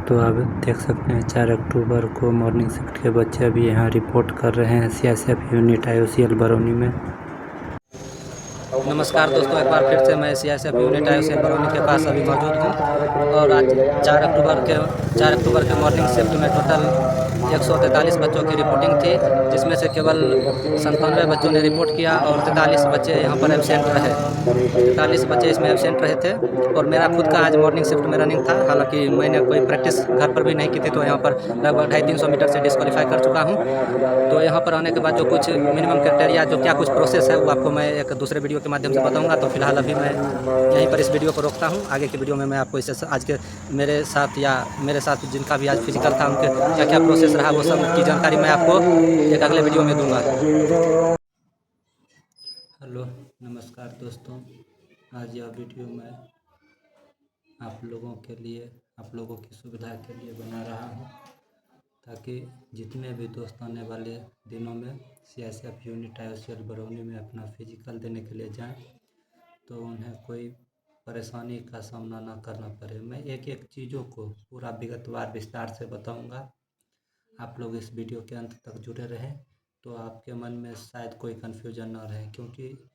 तो आप देख सकते हैं 4 अक्टूबर को मॉर्निंग शिफ्ट के बच्चे अभी यहाँ रिपोर्ट कर रहे हैं सीआईएसएफ यूनिट IOCL बरौनी में। नमस्कार दोस्तों, एक बार फिर से मैं सीआईएसएफ यूनिट IOCL बरौनी के पास अभी मौजूद हूँ और आज 4 अक्टूबर के मॉर्निंग शिफ्ट में टोटल 143 बच्चों की रिपोर्टिंग थी, जिसमें से केवल 97 बच्चों ने रिपोर्ट किया और 43 बच्चे यहाँ पर एब्सेंट रहे। 43 बच्चे इसमें एब्सेंट रहे थे और मेरा खुद का आज मॉर्निंग शिफ्ट में रनिंग था। हालांकि मैंने कोई प्रैक्टिस घर पर भी नहीं की थी, तो यहाँ पर लगभग 250-300 मीटर से डिस्क्वालीफाई कर चुका हूँ। तो यहाँ पर आने के बाद जो कुछ मिनिमम क्राइटेरिया, जो क्या कुछ प्रोसेस है, वो आपको मैं एक दूसरे वीडियो के माध्यम से बताऊंगा। तो फिलहाल अभी मैं यहीं पर इस वीडियो को रोकता हूँ। आगे की वीडियो में मैं आपको इसे आज के मेरे साथ जिनका भी आज फिजिकल था, उनके क्या क्या प्रोसेस रहा, वो सब की जानकारी मैं आपको एक अगले वीडियो में दूंगा। हेलो, नमस्कार दोस्तों। आज यह वीडियो मैं आप लोगों के लिए, आप लोगों की सुविधा के लिए बना रहा हूँ, ताकि जितने भी दोस्त आने वाले दिनों में सीआईएसएफ यूनिट IOCL बरौनी में अपना फिजिकल देने के लिए जाएं, तो उन्हें कोई परेशानी का सामना ना करना पड़े। मैं एक एक चीज़ों को पूरा विगतवार विस्तार से बताऊंगा। आप लोग इस वीडियो के अंत तक जुड़े रहें, तो आपके मन में शायद कोई कन्फ्यूजन ना रहे, क्योंकि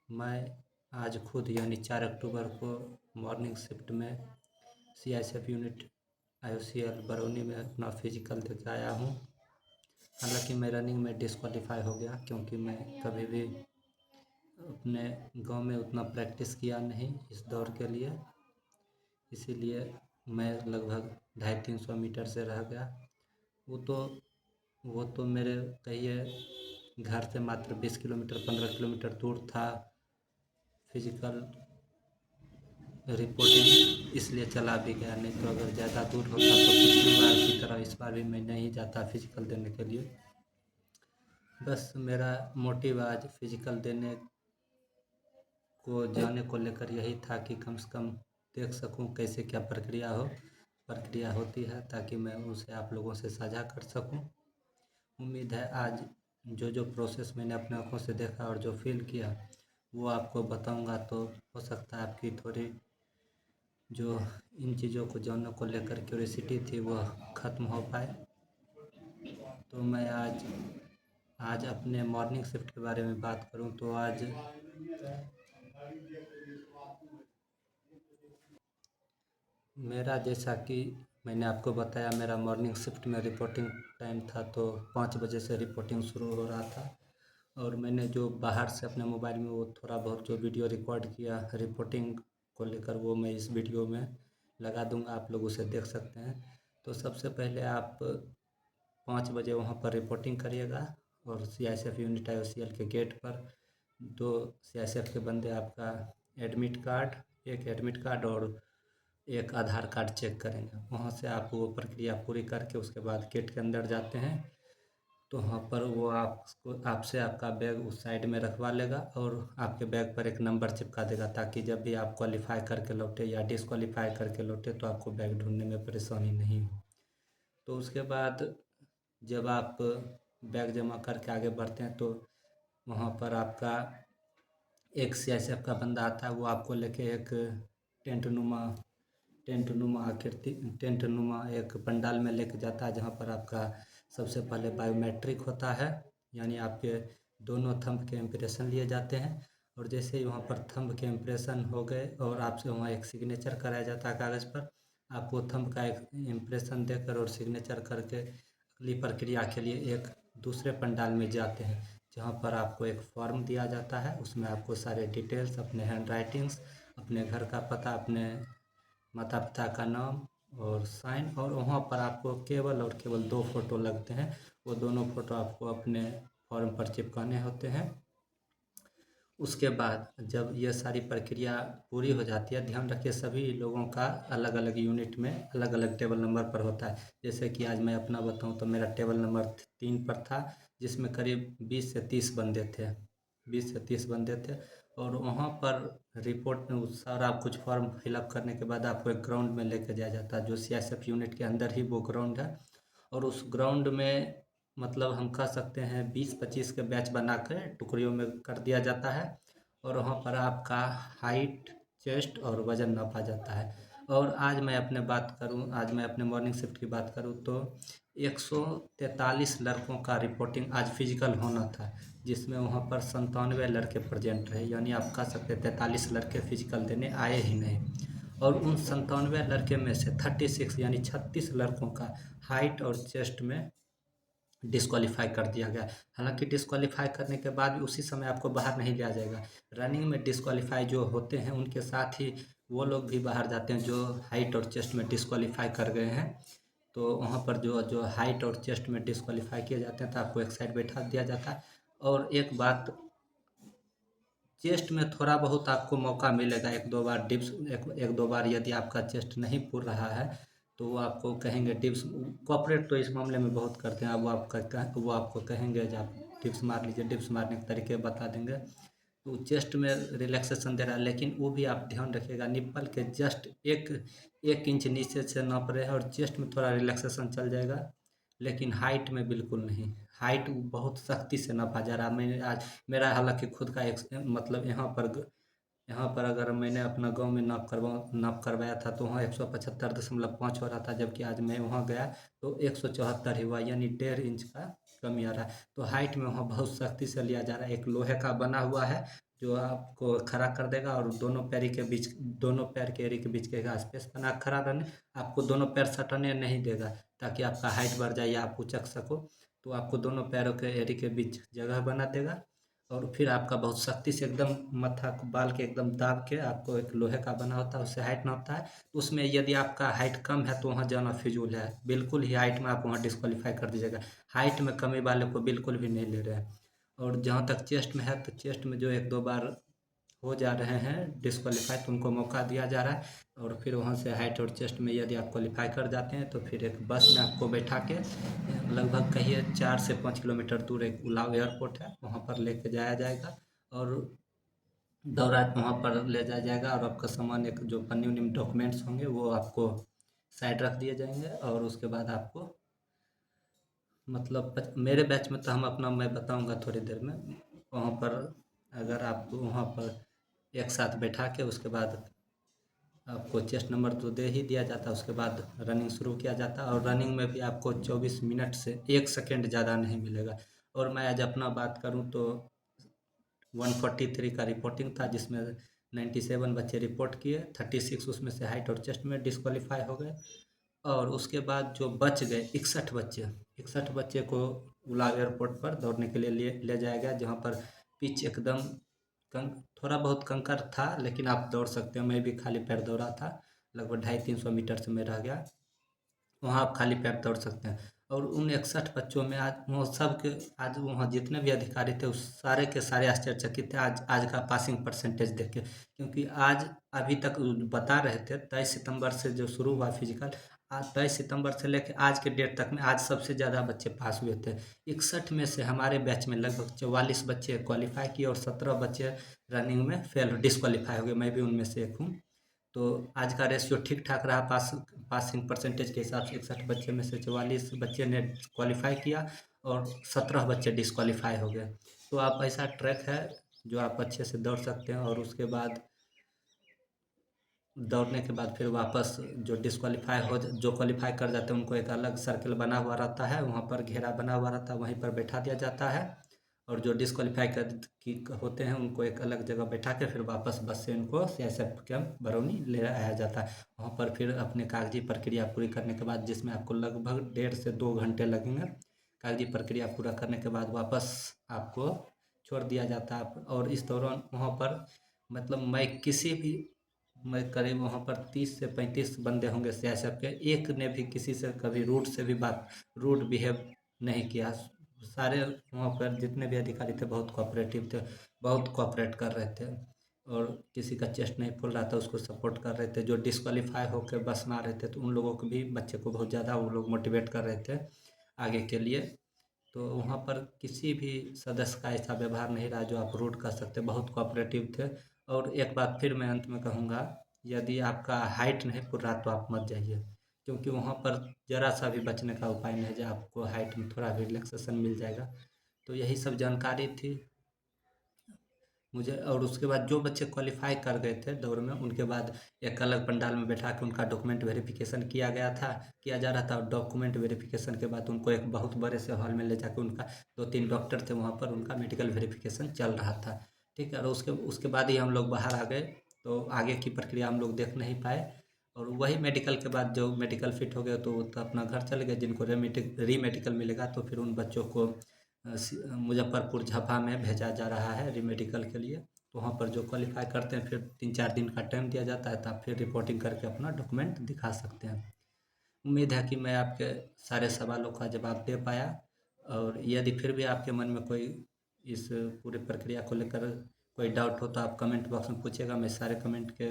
मैं आज खुद यानी 4 अक्टूबर को मॉर्निंग शिफ्ट में सीआईएसएफ यूनिट IOCL बरौनी में अपना फिजिकल देकर आया हूँ। हालांकि मैं रनिंग में डिस्क्वालीफाई हो गया, क्योंकि मैं कभी भी अपने गांव में उतना प्रैक्टिस किया नहीं इस दौड़ के लिए, इसीलिए मैं लगभग 250-300 मीटर से रह गया। वो तो मेरे कहिए घर से मात्र 20 किलोमीटर 15 किलोमीटर दूर था फिजिकल रिपोर्टिंग, इसलिए चला भी गया। नहीं तो अगर ज़्यादा दूर होता तो पिछली बार की तरह इस बार भी मैं नहीं जाता फिजिकल देने के लिए। बस मेरा मोटिव आज फिजिकल देने को जाने को लेकर यही था कि कम से कम देख सकूं कैसे क्या प्रक्रिया होती है, ताकि मैं उसे आप लोगों से साझा कर सकूं। उम्मीद है आज जो प्रोसेस मैंने अपने आँखों से देखा और जो फील किया वो आपको बताऊंगा, तो हो सकता है आपकी थोड़ी जो इन चीज़ों को जानने को लेकर क्यूरियोसिटी थी वह ख़त्म हो पाए। तो मैं आज अपने मॉर्निंग शिफ्ट के बारे में बात करूं तो आज मेरा, जैसा कि मैंने आपको बताया, मेरा मॉर्निंग शिफ्ट में रिपोर्टिंग टाइम था, तो 5 बजे से रिपोर्टिंग शुरू हो रहा था। और मैंने जो बाहर से अपने मोबाइल में वो थोड़ा बहुत जो वीडियो रिकॉर्ड किया रिपोर्टिंग को लेकर, वो मैं इस वीडियो में लगा दूंगा, आप लोग उसे देख सकते हैं। तो सबसे पहले आप 5 बजे वहाँ पर रिपोर्टिंग करिएगा और सीआईएसएफ यूनिट IOCL के गेट पर 2 सीआईएसएफ के बंदे आपका एक एडमिट कार्ड और एक आधार कार्ड चेक करेंगे। वहाँ से आप वो प्रक्रिया पूरी करके उसके बाद गेट के अंदर जाते हैं, तो वहाँ पर वो आपसे आपका बैग उस साइड में रखवा लेगा और आपके बैग पर एक नंबर चिपका देगा, ताकि जब भी आप क्वालिफाई करके लौटे या डिसक्वालीफाई करके लौटे तो आपको बैग ढूंढने में परेशानी नहीं हो। तो उसके बाद जब आप बैग जमा करके आगे बढ़ते हैं, तो वहाँ पर आपका एक सीआईएसएफ का बंदा आता है। वो आपको लेके एक टेंट नुमा एक पंडाल में लेके जाता है, जहाँ पर आपका सबसे पहले बायोमेट्रिक होता है, यानी आपके दोनों थंब के इम्प्रेशन लिए जाते हैं। और जैसे ही वहाँ पर थंब के इम्प्रेशन हो गए और आपसे वहाँ एक सिग्नेचर कराया जाता है कागज़ पर, आप वो थंब का एक इम्प्रेशन देकर और सिग्नेचर करके अगली प्रक्रिया के लिए एक दूसरे पंडाल में जाते हैं, जहाँ पर आपको एक फॉर्म दिया जाता है। उसमें आपको सारे डिटेल्स, अपने हैंड राइटिंग्स, अपने घर का पता, अपने माता पिता का नाम और साइन, और वहाँ पर आपको केवल 2 फोटो लगते हैं। वो दोनों फोटो आपको अपने फॉर्म पर चिपकाने होते हैं। उसके बाद जब यह सारी प्रक्रिया पूरी हो जाती है, ध्यान रखिए सभी लोगों का अलग अलग यूनिट में अलग अलग टेबल नंबर पर होता है। जैसे कि आज मैं अपना बताऊं तो मेरा टेबल नंबर 3 पर था, जिसमें करीब 20 से 30 बंदे थे। और वहाँ पर रिपोर्ट में सारा कुछ फॉर्म फिलअप करने के बाद आपको एक ग्राउंड में लेके जाया जाता है, जो सीआईएसएफ यूनिट के अंदर ही वो ग्राउंड है। और उस ग्राउंड में मतलब हम कह सकते हैं 20-25 के बैच बना कर टुकड़ियों में कर दिया जाता है, और वहाँ पर आपका हाइट, चेस्ट और वज़न नापा जाता है। और आज मैं अपने मॉर्निंग शिफ्ट की बात करूँ तो 143 लड़कों का रिपोर्टिंग आज फिजिकल होना था, जिसमें वहाँ पर 97 लड़के प्रेजेंट रहे, यानी आप कह सकते हैं 43 लड़के फिजिकल देने आए ही नहीं। और उन 97 लड़के में से 36 यानी 36 लड़कों का हाइट और चेस्ट में डिस्क्वालीफाई कर दिया गया। हालांकि डिस्क्वालीफाई करने के बाद भी उसी समय आपको बाहर नहीं लिया जाएगा। रनिंग में डिस्क्वालीफाई जो होते हैं उनके साथ ही वो लोग भी बाहर जाते हैं जो हाइट और चेस्ट में डिस्क्वालीफाई कर गए हैं। तो वहाँ पर जो जो हाइट और चेस्ट में डिस्क्वालीफाई किए जाते हैं तो आपको एक साइड बैठा दिया जाता है। और एक बात, चेस्ट में थोड़ा बहुत आपको मौका मिलेगा, एक दो बार डिप्स, एक दो बार यदि आपका चेस्ट नहीं पुर रहा है तो वो आपको कहेंगे डिप्स। कॉपरेट तो इस मामले में बहुत करते हैं, अब वो आपको कहेंगे जो आप डिप्स मार लीजिए, डिप्स मारने के तरीके बता देंगे। तो चेस्ट में रिलैक्सेशन दे रहा है, लेकिन वो भी आप ध्यान रखिएगा निप्पल के जस्ट एक एक इंच नीचे से नाप रहे हैं और चेस्ट में थोड़ा रिलैक्सेशन चल जाएगा, लेकिन हाइट में बिल्कुल नहीं। हाइट बहुत सख्ती से नापा जा रहा है। मैंने आज मेरा हालांकि खुद का एक मतलब यहाँ पर अगर मैंने अपना गांव में नाप करवाया था तो वहाँ 175.5 हो रहा था, जबकि आज मैं वहाँ गया तो 174 ही हुआ, यानी 1.5 इंच का कमी आ रहा है। तो हाइट में वहाँ बहुत सख्ती से लिया जा रहा है। एक लोहे का बना हुआ है जो आपको खड़ा कर देगा और दोनों पैर के एड़ी के बीच के स्पेस बना खड़ा रहने, आपको दोनों पैर सटने नहीं देगा ताकि आपका हाइट बढ़ जाए या आप उचक सको। तो आपको दोनों पैरों के एड़ी के बीच जगह बना देगा और फिर आपका बहुत सख्ती से एकदम मत्था को बाल के एकदम दाब के, आपको एक लोहे का बना होता है उससे हाइट नापता है। तो उसमें यदि आपका हाइट कम है तो वहाँ जाना फिजूल है, बिल्कुल ही हाइट में आप वहाँ डिस्क्वालीफाई कर दीजिएगा। हाइट में कमी वाले को बिल्कुल भी नहीं ले रहे हैं। और जहाँ तक चेस्ट में है तो चेस्ट में जो एक दो बार हो जा रहे हैं डिस्क्वालीफाई तो उनको मौका दिया जा रहा है। और फिर वहाँ से हाइट और चेस्ट में यदि आप क्वालीफाई कर जाते हैं तो फिर एक बस में आपको बैठा के लगभग कहिए 4 से 5 किलोमीटर दूर एक उलाव एयरपोर्ट है, वहाँ पर लेके जाया जाएगा और दौरा वहाँ पर ले जाया जाएगा। और आपका सामान, एक जो पन्नी उन्नी डॉक्यूमेंट्स होंगे वो आपको साइड रख दिए जाएंगे। और उसके बाद आपको मतलब मेरे बैच में तो मैं बताऊंगा थोड़ी देर में। वहाँ पर अगर आपको वहाँ पर एक साथ बैठा के उसके बाद आपको चेस्ट नंबर तो दे ही दिया जाता है, उसके बाद रनिंग शुरू किया जाता है। और रनिंग में भी आपको 24 मिनट से 1 सेकेंड ज़्यादा नहीं मिलेगा। और मैं आज अपना बात करूँ तो 143 का रिपोर्टिंग था, जिसमें 97 बच्चे रिपोर्ट किए, 36 उसमें से हाइट और चेस्ट में डिस्क्वालीफाई हो गए। और उसके बाद जो बच गए 61 बच्चे को उलाव एयरपोर्ट पर दौड़ने के लिए ले जाया गया, जहाँ पर पिच एकदम थोड़ा बहुत कंकर था, लेकिन आप दौड़ सकते हो। मैं भी खाली पैर दौड़ा था, लगभग 250-300 मीटर से मैं रह गया। वहाँ आप खाली पैर दौड़ सकते हैं। और उन 61 बच्चों में आज वो सब के आज वहाँ जितने भी अधिकारी थे उस सारे के सारे आश्चर्यचकित थे आज आज का पासिंग परसेंटेज देख के, क्योंकि आज अभी तक बता रहे थे 23 सितंबर से जो शुरू हुआ फिजिकल, आज 23 सितंबर से लेकर आज के डेट तक में आज सबसे ज़्यादा बच्चे पास हुए थे। 61 में से हमारे बैच में लगभग 44 बच्चे क्वालिफाई किए और 17 बच्चे रनिंग में फेल डिस्क्वालीफाई हो गए, मैं भी उनमें से एक हूँ। तो आज का रेशियो ठीक ठाक रहा, पासिंग परसेंटेज के हिसाब से 61 बच्चे में से 44 बच्चे ने क्वालिफाई किया और 17 बच्चे डिस्क्वालीफाई हो गए। तो आप ऐसा ट्रैक है जो आप अच्छे से दौड़ सकते हैं। और उसके बाद दौड़ने के बाद फिर वापस जो क्वालिफाई कर जाते हैं उनको एक अलग सर्कल बना हुआ रहता है, वहाँ पर घेरा बना हुआ रहता है, वहीं पर बैठा दिया जाता है। और जो डिस्क्वालीफाई कर की होते हैं उनको एक अलग जगह बैठा के फिर वापस बस से उनको सीआईएसएफ कैंप बरौनी ले आया जाता है। वहाँ पर फिर अपने कागजी प्रक्रिया पूरी करने के बाद, जिसमें आपको लगभग 1.5 से 2 घंटे लगेंगे, कागजी प्रक्रिया पूरा करने के बाद वापस आपको छोड़ दिया जाता है। और इस दौरान वहाँ पर मतलब मैं करीब वहाँ पर 30 से 35 बंदे होंगे सीआईएसएफ के, एक ने भी किसी से कभी रूड बिहेव नहीं किया। सारे वहाँ पर जितने भी अधिकारी थे बहुत कोऑपरेटिव थे, बहुत कोऑपरेट कर रहे थे। और किसी का चेस्ट नहीं फूल रहा था उसको सपोर्ट कर रहे थे, जो डिस्क्वालीफाई होकर बस में आ रहे थे तो उन लोगों को भी, बच्चे को बहुत ज़्यादा वो लोग मोटिवेट कर रहे थे आगे के लिए। तो वहाँ पर किसी भी सदस्य का ऐसा व्यवहार नहीं रहा जो आप रूड कर सकते, बहुत कोऑपरेटिव थे। और एक बात फिर मैं अंत में कहूँगा, यदि आपका हाइट नहीं पूरा तो आप मत जाइए, क्योंकि वहाँ पर ज़रा सा भी बचने का उपाय नहीं है, जो आपको हाइट में थोड़ा भी रिलैक्सेशन मिल जाएगा। तो यही सब जानकारी थी। मुझे, और उसके बाद जो बच्चे क्वालिफाई कर गए थे दौड़ में, उनके बाद एक अलग पंडाल में बैठा के उनका डॉक्यूमेंट वेरिफिकेशन किया जा रहा था। और डॉक्यूमेंट वेरिफिकेशन के बाद उनको एक बहुत बड़े से हॉल में ले जाकर उनका 2-3 डॉक्टर थे वहाँ पर, उनका मेडिकल वेरिफिकेशन चल रहा था। ठीक है, और उसके बाद ही हम लोग बाहर आ गए, तो आगे की प्रक्रिया हम लोग देख नहीं पाए। और वही मेडिकल के बाद जो मेडिकल फिट हो गए तो वो तो अपना घर चले गए। जिनको री मेडिकल मिलेगा तो फिर उन बच्चों को मुजफ्फरपुर झपा में भेजा जा रहा है री मेडिकल के लिए। तो वहाँ पर जो क्वालिफाई करते हैं फिर 3-4 दिन का टाइम दिया जाता है, तब फिर रिपोर्टिंग करके अपना डॉक्यूमेंट दिखा सकते हैं। उम्मीद है कि मैं आपके सारे सवालों का जवाब दे पाया। और यदि फिर भी आपके मन में कोई इस पूरी प्रक्रिया को लेकर कोई डाउट हो तो आप कमेंट बॉक्स में पूछिएगा, मैं सारे कमेंट के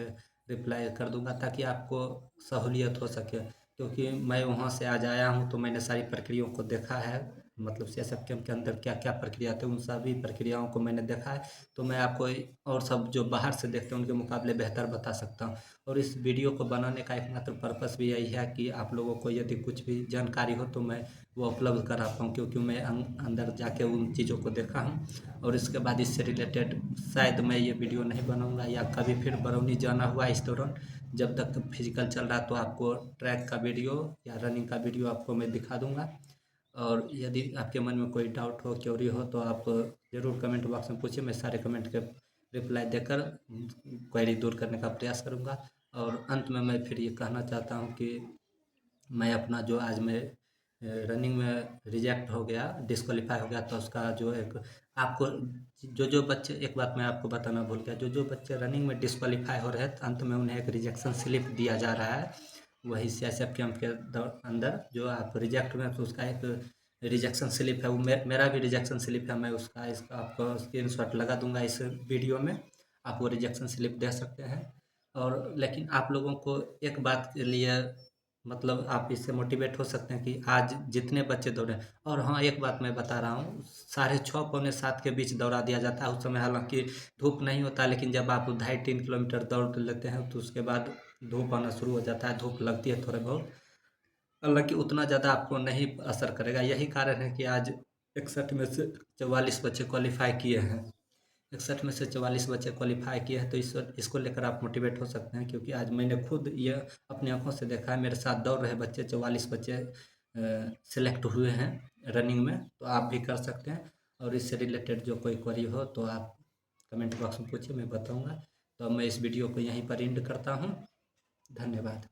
रिप्लाई कर दूंगा ताकि आपको सहूलियत हो सके। क्योंकि मैं वहाँ से आज आया हूँ तो मैंने सारी प्रक्रियाओं को देखा है, मतलब सीएसएफ कैंप के अंदर क्या क्या प्रक्रिया थे उन सभी प्रक्रियाओं को मैंने देखा है। तो मैं आपको और सब जो बाहर से देखते हैं उनके मुकाबले बेहतर बता सकता हूँ। और इस वीडियो को बनाने का एकमात्र पर्पस भी यही है कि आप लोगों को यदि कुछ भी जानकारी हो तो मैं वो उपलब्ध करा पाऊँ, क्योंकि मैं अंदर जाके उन चीज़ों को देखा हूँ। और इसके बाद इससे रिलेटेड शायद मैं ये वीडियो नहीं बनाऊँगा, या कभी फिर बरौनी जाना हुआ इस दौरान जब तक फिजिकल चल रहा तो आपको ट्रैक का वीडियो या रनिंग का वीडियो आपको मैं दिखा दूँगा। और यदि आपके मन में कोई डाउट हो, क्वेरी हो तो आप ज़रूर कमेंट बॉक्स में पूछिए, मैं सारे कमेंट के रिप्लाई देकर क्वेरी दूर करने का प्रयास करूँगा। और अंत में मैं फिर ये कहना चाहता हूँ कि मैं अपना जो आज मैं रनिंग में रिजेक्ट हो गया, डिस्क्वालीफाई हो गया, तो उसका जो एक आपको जो बच्चे, एक बात मैं आपको बताना भूल गया, जो बच्चे रनिंग में डिस्क्वालीफाई हो रहे हैं तो अंत में उन्हें एक रिजेक्शन स्लिप दिया जा रहा है। वही सीएसएफ कैंप के अंदर जो आप रिजेक्ट हुए तो उसका एक रिजेक्शन स्लिप है, वो मेरा भी रिजेक्शन स्लिप है। मैं इसका आपको स्क्रीनशॉट लगा दूंगा इस वीडियो में, आप वो रिजेक्शन स्लिप दे सकते हैं। और लेकिन आप लोगों को एक बात के लिए, मतलब आप इससे मोटिवेट हो सकते हैं कि आज जितने बच्चे दौड़े, और हाँ एक बात मैं बता रहा हूँ, 6:30 पौने 7 के बीच दौड़ा दिया जाता है। उस समय हालांकि धूप नहीं होता, लेकिन जब आप 2.5-3 किलोमीटर दौड़ लेते हैं तो उसके बाद धूप आना शुरू हो जाता है, धूप लगती है थोड़े बहुत, हालांकि उतना ज़्यादा आपको नहीं असर करेगा। यही कारण है कि आज 61 में से 44 बच्चे क्वालिफाई किए हैं। 61 में से 44 बच्चे क्वालिफाई किए हैं, तो इसको लेकर आप मोटिवेट हो सकते हैं, क्योंकि आज मैंने खुद ये अपनी आंखों से देखा है। मेरे साथ दौड़ रहे बच्चे 44 बच्चे सेलेक्ट हुए हैं रनिंग में, तो आप भी कर सकते हैं। और इससे रिलेटेड जो कोई क्वेरी हो तो आप कमेंट बॉक्स में पूछिए, मैं बताऊंगा। तो अब मैं इस वीडियो को यहीं पर एंड करता हूँ। धन्यवाद।